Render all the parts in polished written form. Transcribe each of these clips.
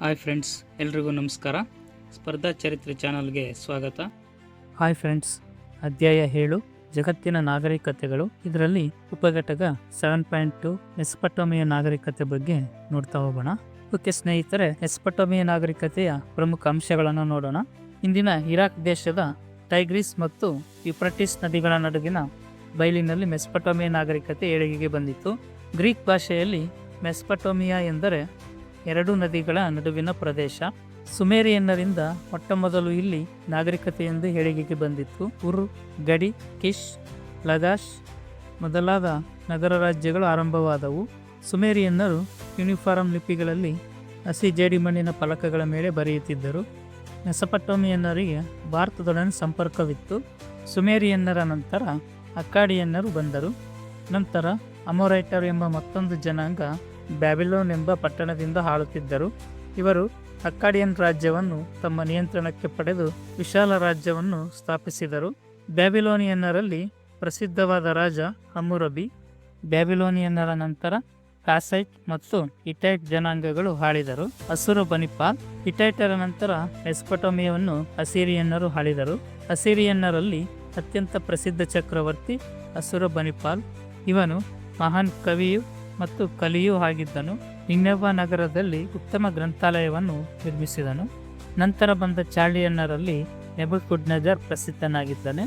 Hi friends, ಎಲ್ರಿಗೂ ನಮಸ್ಕಾರ. ಸ್ಪರ್ಧಾ ಚರಿತ್ರೆ ಚಾನಲ್ಗೆ ಸ್ವಾಗತ. ಹಾಯ್ ಫ್ರೆಂಡ್ಸ್, ಅಧ್ಯಾಯ 7 ಜಗತ್ತಿನ ನಾಗರಿಕತೆಗಳು. ಇದರಲ್ಲಿ ಉಪಘಟಕ 7.2 ಮೆಸೊಪೊಟೇಮಿಯಾ ನಾಗರಿಕತೆ ಬಗ್ಗೆ ನೋಡ್ತಾ ಹೋಗೋಣ. ಓಕೆ ಸ್ನೇಹಿತರೆ, ಮೆಸೊಪೊಟೇಮಿಯಾ ನಾಗರಿಕತೆಯ ಪ್ರಮುಖ ಅಂಶಗಳನ್ನು ನೋಡೋಣ. ಇಂದಿನ ಇರಾಕ್ ದೇಶದ ಟೈಗ್ರಿಸ್ ಮತ್ತು ಯುಫ್ರಟಿಸ್ ನದಿಗಳ ನಡುವಿನ ಬಯಲಿನಲ್ಲಿ ಮೆಸೊಪೊಟೇಮಿಯಾ ನಾಗರಿಕತೆ ಏಳಿಗೆಗೆ ಬಂದಿತ್ತು. ಗ್ರೀಕ್ ಭಾಷೆಯಲ್ಲಿ ಮೆಸೊಪೊಟೇಮಿಯಾ ಎಂದರೆ ಎರಡು ನದಿಗಳ ನಡುವಿನ ಪ್ರದೇಶ. ಸುಮೇರಿಯನ್ನರಿಂದ ಮೊಟ್ಟಮೊದಲು ಇಲ್ಲಿ ನಾಗರಿಕತೆಯೆಂದು ಏಳಿಗೆಗೆ ಬಂದಿತ್ತು. ಉರ್, ಗಡಿ, ಕಿಶ್, ಲಗಾಶ್ ಮೊದಲಾದ ನಗರ ರಾಜ್ಯಗಳು ಆರಂಭವಾದವು. ಸುಮೇರಿಯನ್ನರು ಯೂನಿಫಾರ್ಮ್ ಲಿಪಿಗಳಲ್ಲಿ ಹಸಿ ಜೇಡಿಮಣ್ಣಿನ ಫಲಕಗಳ ಮೇಲೆ ಬರೆಯುತ್ತಿದ್ದರು. ಮೆಸೊಪೊಟೇಮಿಯನ್ನರಿಗೆ ಭಾರತದೊಡನೆ ಸಂಪರ್ಕವಿತ್ತು. ಸುಮೇರಿಯನ್ನರ ನಂತರ ಅಕ್ಕಾಡಿಯನ್ನರು ಬಂದರು. ನಂತರ ಅಮೊರೈಟರು ಎಂಬ ಮತ್ತೊಂದು ಜನಾಂಗ ಬ್ಯಾಬಿಲೋನ್ ಎಂಬ ಪಟ್ಟಣದಿಂದ ಆಳುತ್ತಿದ್ದರು. ಇವರು ಅಕ್ಕಾಡಿಯನ್ ರಾಜ್ಯವನ್ನು ತಮ್ಮ ನಿಯಂತ್ರಣಕ್ಕೆ ಪಡೆದು ವಿಶಾಲ ರಾಜ್ಯವನ್ನು ಸ್ಥಾಪಿಸಿದರು. ಬ್ಯಾಬಿಲೋನಿಯನ್ನರಲ್ಲಿ ಪ್ರಸಿದ್ಧವಾದ ರಾಜ ಹಮ್ಮುರಬಿ. ಬ್ಯಾಬಿಲೋನಿಯನ್ನರ ನಂತರ ಕಾಸೈಟ್ ಮತ್ತು ಹಿಟೈಟ್ ಜನಾಂಗಗಳು ಆಳಿದರು. ಅಸುರಬನಿಪಾಲ್. ಹಿಟೈಟರ ನಂತರ ಮೆಸೊಪೊಟೇಮಿಯಾವನ್ನು ಅಸಿರಿಯನ್ನರು ಆಳಿದರು. ಅಸಿರಿಯನ್ನರಲ್ಲಿ ಅತ್ಯಂತ ಪ್ರಸಿದ್ಧ ಚಕ್ರವರ್ತಿ ಅಸುರಬನಿಪಾಲ್. ಇವನು ಮಹಾನ್ ಕವಿಯು ಮತ್ತು ಕಲಿಯೂ ಆಗಿದ್ದನು. ನಿನೆವಾ ನಗರದಲ್ಲಿ ಉತ್ತಮ ಗ್ರಂಥಾಲಯವನ್ನು ನಿರ್ಮಿಸಿದನು. ನಂತರ ಬಂದ ಚಾಲ್ಡಿಯನ್ನರಲ್ಲಿ ನೆಬುಕದ್ನೆಚ್ಚರ್ ಪ್ರಸಿದ್ಧನಾಗಿದ್ದಾನೆ.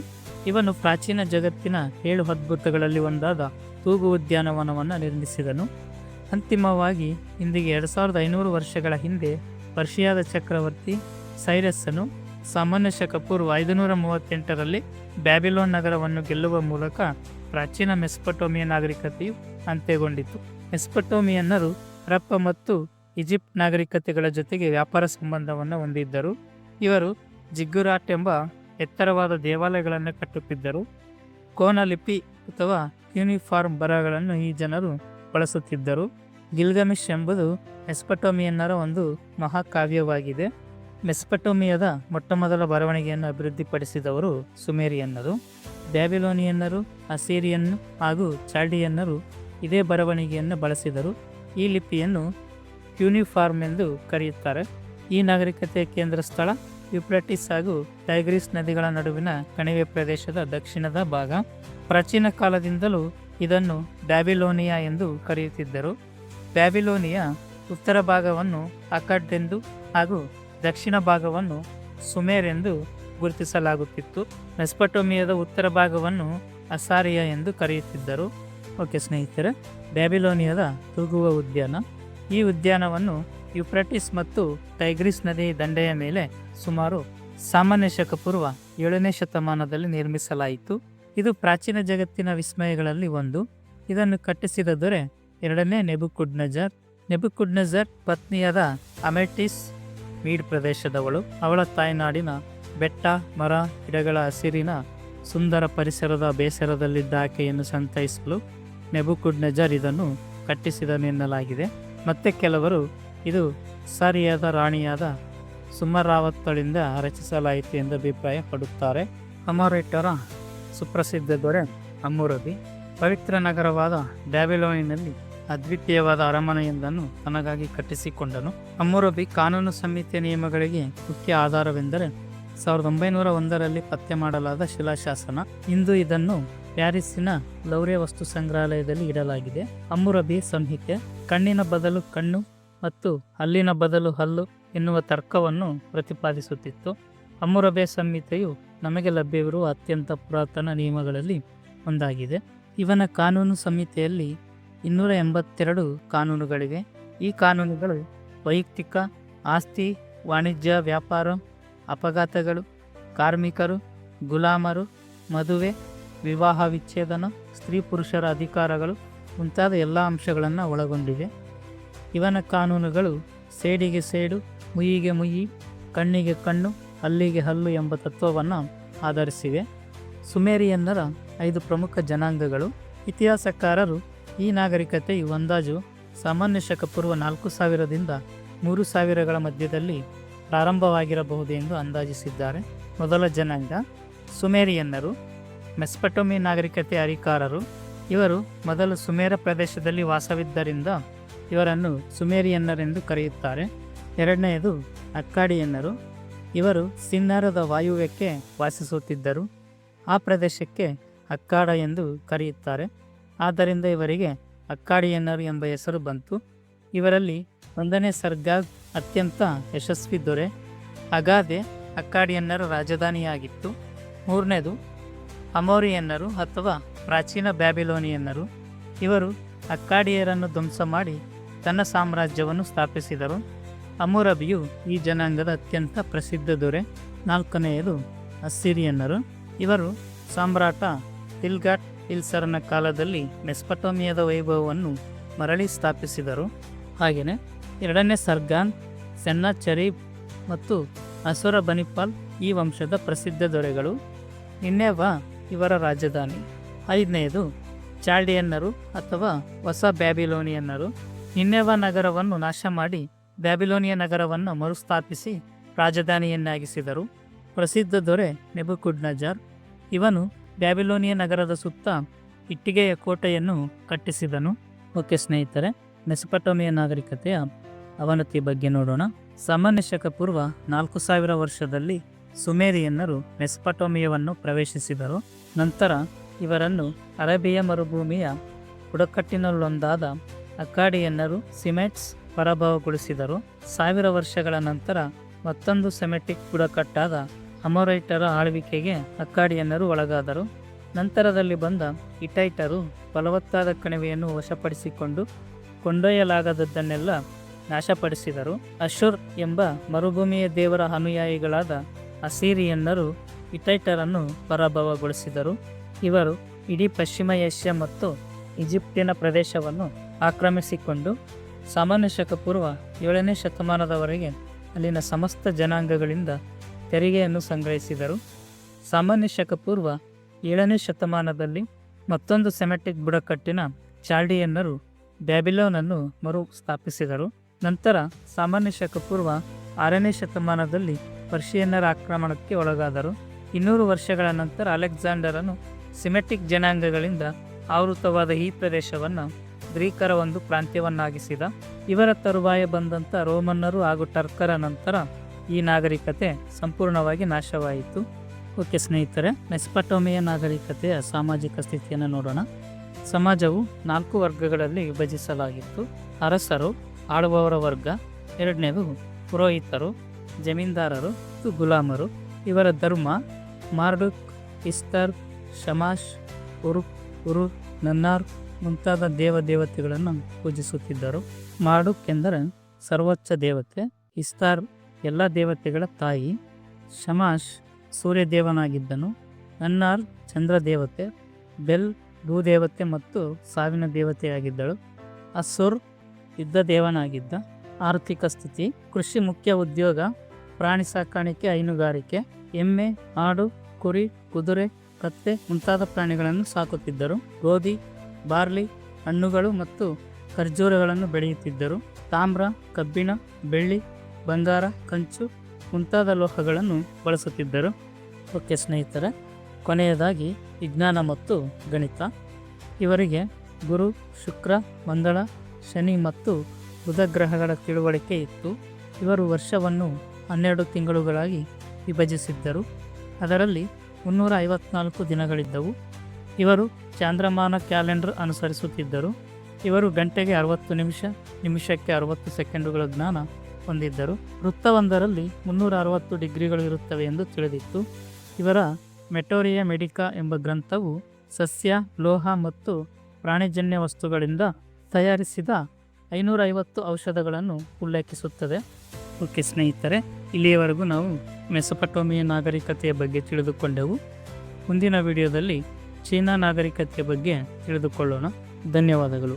ಇವನು ಪ್ರಾಚೀನ ಜಗತ್ತಿನ 7 ಅದ್ಭುತಗಳಲ್ಲಿ ಒಂದಾದ ತೂಗು ಉದ್ಯಾನವನವನ್ನು ನಿರ್ಮಿಸಿದನು. ಅಂತಿಮವಾಗಿ ಇಂದಿಗೆ 2500 ವರ್ಷಗಳ ಹಿಂದೆ ಪರ್ಷಿಯಾದ ಚಕ್ರವರ್ತಿ ಸೈರಸನು ಸಾಮಾನ್ಯ ಶಕ ಪೂರ್ವ 538ರಲ್ಲಿ ಬ್ಯಾಬಿಲೋನ್ ನಗರವನ್ನು ಗೆಲ್ಲುವ ಮೂಲಕ ಪ್ರಾಚೀನ ಮೆಸೊಪೊಟೇಮಿಯಾ ನಾಗರಿಕತೆಯು ಅಂತ್ಯಗೊಂಡಿತು. ಮೆಸೊಪೊಟೇಮಿಯನ್ನರು ಹರಪ್ಪ ಮತ್ತು ಈಜಿಪ್ಟ್ ನಾಗರಿಕತೆಗಳ ಜೊತೆಗೆ ವ್ಯಾಪಾರ ಸಂಬಂಧವನ್ನು ಹೊಂದಿದ್ದರು. ಇವರು ಜಿಗ್ಗುರಾಟ್ ಎಂಬ ಎತ್ತರವಾದ ದೇವಾಲಯಗಳನ್ನು ಕಟ್ಟುತ್ತಿದ್ದರು. ಕೋನಲಿಪಿ ಅಥವಾ ಯೂನಿಫಾರ್ಮ್ ಬರಹಗಳನ್ನು ಈ ಜನರು ಬಳಸುತ್ತಿದ್ದರು. ಗಿಲ್ಗಮಿಶ್ ಎಂಬುದು ಮೆಸೊಪೊಟೇಮಿಯನ್ನರ ಒಂದು ಮಹಾಕಾವ್ಯವಾಗಿದೆ. ಮೆಸೊಪೊಟೇಮಿಯಾದ ಮೊಟ್ಟಮೊದಲ ಬರವಣಿಗೆಯನ್ನು ಅಭಿವೃದ್ಧಿಪಡಿಸಿದವರು ಸುಮೇರಿಯನ್ನರು. ಬ್ಯಾಬಿಲೋನಿಯನ್ನರು, ಅಸಿರಿಯನ್ ಹಾಗೂ ಚಾಲ್ಡಿಯನ್ನರು ಇದೇ ಬರವಣಿಗೆಯನ್ನು ಬಳಸಿದರು. ಈ ಲಿಪಿಯನ್ನು ಯೂನಿಫಾರ್ಮ್ ಎಂದು ಕರೆಯುತ್ತಾರೆ. ಈ ನಾಗರಿಕತೆಯ ಕೇಂದ್ರ ಸ್ಥಳ ಯುಫ್ರಟಿಸ್ ಹಾಗೂ ಟೈಗ್ರಿಸ್ ನದಿಗಳ ನಡುವಿನ ಕಣಿವೆ ಪ್ರದೇಶದ ದಕ್ಷಿಣದ ಭಾಗ. ಪ್ರಾಚೀನ ಕಾಲದಿಂದಲೂ ಇದನ್ನು ಬ್ಯಾಬಿಲೋನಿಯಾ ಎಂದು ಕರೆಯುತ್ತಿದ್ದರು. ಬ್ಯಾಬಿಲೋನಿಯಾ ಉತ್ತರ ಭಾಗವನ್ನು ಅಕ್ಕಡ್ ಎಂದು ಹಾಗೂ ದಕ್ಷಿಣ ಭಾಗವನ್ನು ಸುಮೇರ್ ಎಂದು ಗುರುತಿಸಲಾಗುತ್ತಿತ್ತು. ಮೆಸೊಪೊಟೇಮಿಯಾದ ಉತ್ತರ ಭಾಗವನ್ನು ಅಸಾರಿಯಾ ಎಂದು ಕರೆಯುತ್ತಿದ್ದರು. ಓಕೆ ಸ್ನೇಹಿತರೆ, ಬ್ಯಾಬಿಲೋನಿಯಾದ ತೂಗುವ ಉದ್ಯಾನ. ಈ ಉದ್ಯಾನವನ್ನು ಯುಫ್ರಟಿಸ್ ಮತ್ತು ಟೈಗ್ರಿಸ್ ನದಿ ದಂಡೆಯ ಮೇಲೆ ಸುಮಾರು ಸಾಮಾನ್ಯ ಶಕ ಪೂರ್ವ 7ನೇ ಶತಮಾನದಲ್ಲಿ ನಿರ್ಮಿಸಲಾಯಿತು. ಇದು ಪ್ರಾಚೀನ ಜಗತ್ತಿನ ವಿಸ್ಮಯಗಳಲ್ಲಿ ಒಂದು. ಇದನ್ನು ಕಟ್ಟಿಸಿದ ದೊರೆ 2ನೇ ನೆಬುಕದ್ನೆಚ್ಚರ್. ನೆಬುಕದ್ನೆಚ್ಚರ್ ಪತ್ನಿಯಾದ ಅಮೆಟಿಸ್ ಮೀಡ್ ಪ್ರದೇಶದವಳು. ಅವಳ ತಾಯ್ನಾಡಿನ ಬೆಟ್ಟ, ಮರ, ಗಿಡಗಳ ಹಸಿರಿನ ಸುಂದರ ಪರಿಸರದ ಬೇಸರದಲ್ಲಿದ್ದ ಆಕೆಯನ್ನು ಸಂತೈಸಲು ನೆಬುಕದ್ನೆಚ್ಚರ್ ಇದನ್ನು ಕಟ್ಟಿಸಿದನೆನ್ನಲಾಗಿದೆ. ಮತ್ತೆ ಕೆಲವರು ಇದು ಸಾರಿಯಾದ ರಾಣಿಯಾದ ಸುಮರಾವತ್ತಳಿಂದ ರಚಿಸಲಾಯಿತು ಎಂದು ಅಭಿಪ್ರಾಯ ಪಡುತ್ತಾರೆ. ಅಮೊರೈಟರ ಸುಪ್ರಸಿದ್ಧ ದೊರೆ ಹಮ್ಮುರಬಿ ಪವಿತ್ರ ನಗರವಾದ ಬ್ಯಾಬಿಲೋನಿನಲ್ಲಿ ಅದ್ವಿತೀಯವಾದ ಅರಮನೆಯೊಂದನ್ನು ತನಗಾಗಿ ಕಟ್ಟಿಸಿಕೊಂಡನು. ಹಮ್ಮುರಬಿ ಕಾನೂನು ಸಮಿತಿಯ ನಿಯಮಗಳಿಗೆ ಮುಖ್ಯ ಆಧಾರವೆಂದರೆ 1901ರಲ್ಲಿ ಪತ್ತೆ ಮಾಡಲಾದ ಶಿಲಾಶಾಸನ. ಇಂದು ಇದನ್ನು ಪ್ಯಾರಿಸ್ಸಿನ ಲೌರೆ ವಸ್ತು ಸಂಗ್ರಹಾಲಯದಲ್ಲಿ ಇಡಲಾಗಿದೆ. ಹಮ್ಮುರಬಿ ಸಂಹಿತೆ ಕಣ್ಣಿನ ಬದಲು ಕಣ್ಣು ಮತ್ತು ಹಲ್ಲಿನ ಬದಲು ಹಲ್ಲು ಎನ್ನುವ ತರ್ಕವನ್ನು ಪ್ರತಿಪಾದಿಸುತ್ತಿತ್ತು. ಹಮ್ಮುರಬಿ ಸಂಹಿತೆಯು ನಮಗೆ ಲಭ್ಯವಿರುವ ಅತ್ಯಂತ ಪುರಾತನ ನಿಯಮಗಳಲ್ಲಿ ಒಂದಾಗಿದೆ. ಇವನ ಕಾನೂನು ಸಂಹಿತೆಯಲ್ಲಿ 282 ಕಾನೂನುಗಳಿವೆ. ಈ ಕಾನೂನುಗಳು ವೈಯಕ್ತಿಕ ಆಸ್ತಿ, ವಾಣಿಜ್ಯ, ವ್ಯಾಪಾರ, ಅಪಘಾತಗಳು, ಕಾರ್ಮಿಕರು, ಗುಲಾಮರು, ಮದುವೆ, ವಿವಾಹ ವಿಚ್ಛೇದನ, ಸ್ತ್ರೀ ಪುರುಷರ ಅಧಿಕಾರಗಳು ಮುಂತಾದ ಎಲ್ಲ ಅಂಶಗಳನ್ನು ಒಳಗೊಂಡಿವೆ. ಇವನ ಕಾನೂನುಗಳು ಸೇಡಿಗೆ ಸೇಡು, ಮುಯ್ಯಿಗೆ ಮುಯ್ಯಿ, ಕಣ್ಣಿಗೆ ಕಣ್ಣು, ಹಲ್ಲಿಗೆ ಹಲ್ಲು ಎಂಬ ತತ್ವವನ್ನು ಆಧರಿಸಿವೆ. ಸುಮೇರಿಯನ್ನರ 5 ಪ್ರಮುಖ ಜನಾಂಗಗಳು. ಇತಿಹಾಸಕಾರರು ಈ ನಾಗರಿಕತೆಯು ಅಂದಾಜು ಸಾಮಾನ್ಯ ಶಕ ಪೂರ್ವ 4000ದಿಂದ 3000ಗಳ ಮಧ್ಯದಲ್ಲಿ ಪ್ರಾರಂಭವಾಗಿರಬಹುದು ಎಂದು ಅಂದಾಜಿಸಿದ್ದಾರೆ. ಮೊದಲ ಜನಾಂಗ ಸುಮೇರಿಯನ್ನರು. ಮೆಸೊಪೊಟೇಮಿಯಾ ನಾಗರಿಕತೆಯ ಹರಿಕಾರರು. ಇವರು ಮೊದಲು ಸುಮೇರ ಪ್ರದೇಶದಲ್ಲಿ ವಾಸವಿದ್ದರಿಂದ ಇವರನ್ನು ಸುಮೇರಿಯನ್ನರೆಂದು ಕರೆಯುತ್ತಾರೆ. ಎರಡನೆಯದು ಅಕ್ಕಾಡಿಯನ್ನರು. ಇವರು ಸಿನ್ನಾರದ ವಾಯುವ್ಯಕ್ಕೆ ವಾಸಿಸುತ್ತಿದ್ದರು. ಆ ಪ್ರದೇಶಕ್ಕೆ ಅಕ್ಕಾಡ ಎಂದು ಕರೆಯುತ್ತಾರೆ. ಆದ್ದರಿಂದ ಇವರಿಗೆ ಅಕ್ಕಾಡಿಯನ್ನರು ಎಂಬ ಹೆಸರು ಬಂತು. ಇವರಲ್ಲಿ 1ನೇ ಸರ್ಗಾಗ್ ಅತ್ಯಂತ ಯಶಸ್ವಿ ದೊರೆ. ಅಗಾದೆ ಅಕ್ಕಾಡಿಯನ್ನರ ರಾಜಧಾನಿಯಾಗಿತ್ತು. 3ನೇದು ಅಮೋರಿಯನ್ನರು ಅಥವಾ ಪ್ರಾಚೀನ ಬ್ಯಾಬಿಲೋನಿಯನ್ನರು. ಇವರು ಅಕ್ಕಾಡಿಯರನ್ನು ಧ್ವಂಸ ಮಾಡಿ ತನ್ನ ಸಾಮ್ರಾಜ್ಯವನ್ನು ಸ್ಥಾಪಿಸಿದರು. ಹಮ್ಮುರಬಿಯು ಈ ಜನಾಂಗದ ಅತ್ಯಂತ ಪ್ರಸಿದ್ಧ ದೊರೆ. 4ನೆಯದು ಅಸ್ಸಿರಿಯನ್ನರು. ಇವರು ಸಾಮ್ರಾಟ ತಿಲ್ಗಾಟ್ ಪಿಲ್ಸರನ ಕಾಲದಲ್ಲಿ ಮೆಸ್ಪಟೋಮಿಯಾದ ವೈಭವವನ್ನು ಮರಳಿ ಸ್ಥಾಪಿಸಿದರು. ಹಾಗೆಯೇ 2ನೇ ಸರ್ಗಾನ್, ಸೆನ್ನಚರೀಬ್ ಮತ್ತು ಅಸುರ ಬನಿಪಾಲ್ ಈ ವಂಶದ ಪ್ರಸಿದ್ಧ ದೊರೆಗಳು. ನಿನ್ನೆವ ಇವರ ರಾಜಧಾನಿ. 5ನೇದು ಚಾಲ್ಡಿಯನ್ನರು ಅಥವಾ ಹೊಸ ಬ್ಯಾಬಿಲೋನಿಯನ್ನರು. ನಿನ್ನೆವ ನಗರವನ್ನು ನಾಶ ಮಾಡಿ ಬ್ಯಾಬಿಲೋನಿಯ ನಗರವನ್ನು ಮರುಸ್ಥಾಪಿಸಿ ರಾಜಧಾನಿಯನ್ನಾಗಿಸಿದರು. ಪ್ರಸಿದ್ಧ ದೊರೆ ನೆಬುಕದ್ನೆಚ್ಚರ್. ಇವನು ಬ್ಯಾಬಿಲೋನಿಯ ನಗರದ ಸುತ್ತ ಇಟ್ಟಿಗೆಯ ಕೋಟೆಯನ್ನು ಕಟ್ಟಿಸಿದನು. ಓಕೆ ಸ್ನೇಹಿತರೆ, ಮೆಸೊಪಟೋಮಿಯ ನಾಗರಿಕತೆಯ ಅವನತಿ ಬಗ್ಗೆ ನೋಡೋಣ. ಸಾಮಾನ್ಯ ಶಕ ಪೂರ್ವ 4000 ವರ್ಷದಲ್ಲಿ ಸುಮೇರಿಯನ್ನರು ಮೆಸೊಪಟೋಮಿಯವನ್ನು ಪ್ರವೇಶಿಸಿದರು. ನಂತರ ಇವರನ್ನು ಅರೇಬಿಯ ಮರುಭೂಮಿಯ ಬುಡಕಟ್ಟಿನಲ್ಲೊಂದಾದ ಅಕ್ಕಾಡಿಯನ್ನರು ಸಿಮೆಟ್ಸ್ ಪರಾಭವಗೊಳಿಸಿದರು. 1000 ವರ್ಷಗಳ ನಂತರ ಮತ್ತೊಂದು ಸೆಮೆಟಿಕ್ ಬುಡಕಟ್ಟಾದ ಅಮೊರೈಟರ ಆಳ್ವಿಕೆಗೆ ಅಕ್ಕಾಡಿಯನ್ನರು ಒಳಗಾದರು. ನಂತರದಲ್ಲಿ ಬಂದ ಹಿಟ್ಟೈಟರು ಫಲವತ್ತಾದ ಕಣಿವೆಯನ್ನು ವಶಪಡಿಸಿಕೊಂಡು ಕೊಂಡೊಯ್ಯಲಾಗದದ್ದನ್ನೆಲ್ಲ ನಾಶಪಡಿಸಿದರು. ಅಶುರ್ ಎಂಬ ಮರುಭೂಮಿಯ ದೇವರ ಅನುಯಾಯಿಗಳಾದ ಅಸಿರಿಯನ್ನರು ಹಿಟ್ಟೈಟರನ್ನು ಪರಾಭವಗೊಳಿಸಿದರು. ಇವರು ಇಡೀ ಪಶ್ಚಿಮ ಏಷ್ಯಾ ಮತ್ತು ಈಜಿಪ್ಟಿನ ಪ್ರದೇಶವನ್ನು ಆಕ್ರಮಿಸಿಕೊಂಡು ಸಾಮಾನ್ಯ ಶಕ ಪೂರ್ವ 7ನೇ ಶತಮಾನದವರೆಗೆ ಅಲ್ಲಿನ ಸಮಸ್ತ ಜನಾಂಗಗಳಿಂದ ತೆರಿಗೆಯನ್ನು ಸಂಗ್ರಹಿಸಿದರು. ಸಾಮಾನ್ಯ ಶಕ ಪೂರ್ವ 7ನೇ ಶತಮಾನದಲ್ಲಿ ಮತ್ತೊಂದು ಸೆಮೆಟಿಕ್ ಬುಡಕಟ್ಟಿನ ಚಾಲ್ಡಿಯನ್ನರು ಬ್ಯಾಬಿಲೋನನ್ನು ಮರು ಸ್ಥಾಪಿಸಿದರು. ನಂತರ ಸಾಮಾನ್ಯ ಶಕ ಪೂರ್ವ 6ನೇ ಶತಮಾನದಲ್ಲಿ ಪರ್ಷಿಯನ್ನರ ಆಕ್ರಮಣಕ್ಕೆ ಒಳಗಾದರು. 200 ವರ್ಷಗಳ ನಂತರ ಅಲೆಕ್ಸಾಂಡರನು ಸಿಮೆಟಿಕ್ ಜನಾಂಗಗಳಿಂದ ಆವೃತವಾದ ಈ ಪ್ರದೇಶವನ್ನು ಗ್ರೀಕರ ಒಂದು ಪ್ರಾಂತ್ಯವನ್ನಾಗಿಸಿದ. ಇವರ ತರುವಾಯ ಬಂದಂಥ ರೋಮನ್ನರು ಹಾಗೂ ಟರ್ಕರ ನಂತರ ಈ ನಾಗರಿಕತೆ ಸಂಪೂರ್ಣವಾಗಿ ನಾಶವಾಯಿತು. ಓಕೆ ಸ್ನೇಹಿತರೆ, ಮೆಸೊಪಟೋಮಿಯ ನಾಗರಿಕತೆಯ ಸಾಮಾಜಿಕ ಸ್ಥಿತಿಯನ್ನು ನೋಡೋಣ. ಸಮಾಜವು 4 ವರ್ಗಗಳಲ್ಲಿ ವಿಭಜಿಸಲಾಗಿತ್ತು. ಅರಸರು, ಆಳುವವರ ವರ್ಗ. 2ನೇದು ಪುರೋಹಿತರು, ಜಮೀನ್ದಾರರು ಮತ್ತು ಗುಲಾಮರು. ಇವರ ಧರ್ಮ ಮಾರ್ಡುಕ್, ಇಸ್ತರ್, ಶಮಾಶ್, ಉರು, ನನ್ನಾರ್ ಮುಂತಾದ ದೇವತೆಗಳನ್ನು ಪೂಜಿಸುತ್ತಿದ್ದರು. ಮಾರ್ಡುಕ್ ಎಂದರೆ ಸರ್ವೋಚ್ಚ ದೇವತೆ. ಇಸ್ತಾರ್ ಎಲ್ಲ ದೇವತೆಗಳ ತಾಯಿ. ಶಮಾಶ್ ಸೂರ್ಯದೇವನಾಗಿದ್ದನು. ನನ್ನಾರ್ ಚಂದ್ರ ದೇವತೆ. ಬೆಲ್ ಭೂದೇವತೆ ಮತ್ತು ಸಾವಿನ ದೇವತೆಯಾಗಿದ್ದಳು. ಅಸುರ್ ಯುದ್ಧ ದೇವನಾಗಿದ್ದ. ಆರ್ಥಿಕ ಸ್ಥಿತಿ: ಕೃಷಿ ಮುಖ್ಯ ಉದ್ಯೋಗ, ಪ್ರಾಣಿ ಸಾಕಾಣಿಕೆ, ಹೈನುಗಾರಿಕೆ. ಎಮ್ಮೆ, ಆಡು, ಕುರಿ, ಕುದುರೆ, ಕತ್ತೆ ಮುಂತಾದ ಪ್ರಾಣಿಗಳನ್ನು ಸಾಕುತ್ತಿದ್ದರು. ಗೋಧಿ, ಬಾರ್ಲಿ, ಹಣ್ಣುಗಳು ಮತ್ತು ಖರ್ಜೂರಗಳನ್ನು ಬೆಳೆಯುತ್ತಿದ್ದರು. ತಾಮ್ರ, ಕಬ್ಬಿಣ, ಬೆಳ್ಳಿ, ಬಂಗಾರ, ಕಂಚು ಮುಂತಾದ ಲೋಹಗಳನ್ನು ಬಳಸುತ್ತಿದ್ದರು. ಓಕೆ ಸ್ನೇಹಿತರೆ, ಕೊನೆಯದಾಗಿ ವಿಜ್ಞಾನ ಮತ್ತು ಗಣಿತ. ಇವರಿಗೆ ಗುರು, ಶುಕ್ರ, ಮಂಗಳ, ಶನಿ ಮತ್ತು ಬುಧ ಗ್ರಹಗಳ ತಿಳುವಳಿಕೆ ಇತ್ತು. ಇವರು ವರ್ಷವನ್ನು 12 ತಿಂಗಳುಗಳಾಗಿ ವಿಭಜಿಸಿದ್ದರು. ಅದರಲ್ಲಿ 354 ದಿನಗಳಿದ್ದವು. ಇವರು ಚಾಂದ್ರಮಾನ ಕ್ಯಾಲೆಂಡರ್ ಅನುಸರಿಸುತ್ತಿದ್ದರು. ಇವರು ಗಂಟೆಗೆ 60 ನಿಮಿಷ, ನಿಮಿಷಕ್ಕೆ 60 ಸೆಕೆಂಡುಗಳ ಜ್ಞಾನ ಹೊಂದಿದ್ದರು. ವೃತ್ತವೊಂದರಲ್ಲಿ 360 ಡಿಗ್ರಿಗಳು ಇರುತ್ತವೆ ಎಂದು ತಿಳಿದಿತ್ತು. ಇವರ ಮೆಟೋರಿಯಾ ಮೆಡಿಕಾ ಎಂಬ ಗ್ರಂಥವು ಸಸ್ಯ, ಲೋಹ ಮತ್ತು ಪ್ರಾಣಿಜನ್ಯ ವಸ್ತುಗಳಿಂದ ತಯಾರಿಸಿದ 550 ಔಷಧಗಳನ್ನು ಉಲ್ಲೇಖಿಸುತ್ತದೆ. ಓಕೆ ಸ್ನೇಹಿತರೆ, ಇಲ್ಲಿಯವರೆಗೂ ನಾವು ಮೆಸೊಪಟೋಮಿಯ ನಾಗರಿಕತೆಯ ಬಗ್ಗೆ ತಿಳಿದುಕೊಂಡೆವು. ಮುಂದಿನ ವಿಡಿಯೋದಲ್ಲಿ ಚೀನಾ ನಾಗರಿಕತೆಯ ಬಗ್ಗೆ ತಿಳಿದುಕೊಳ್ಳೋಣ. ಧನ್ಯವಾದಗಳು.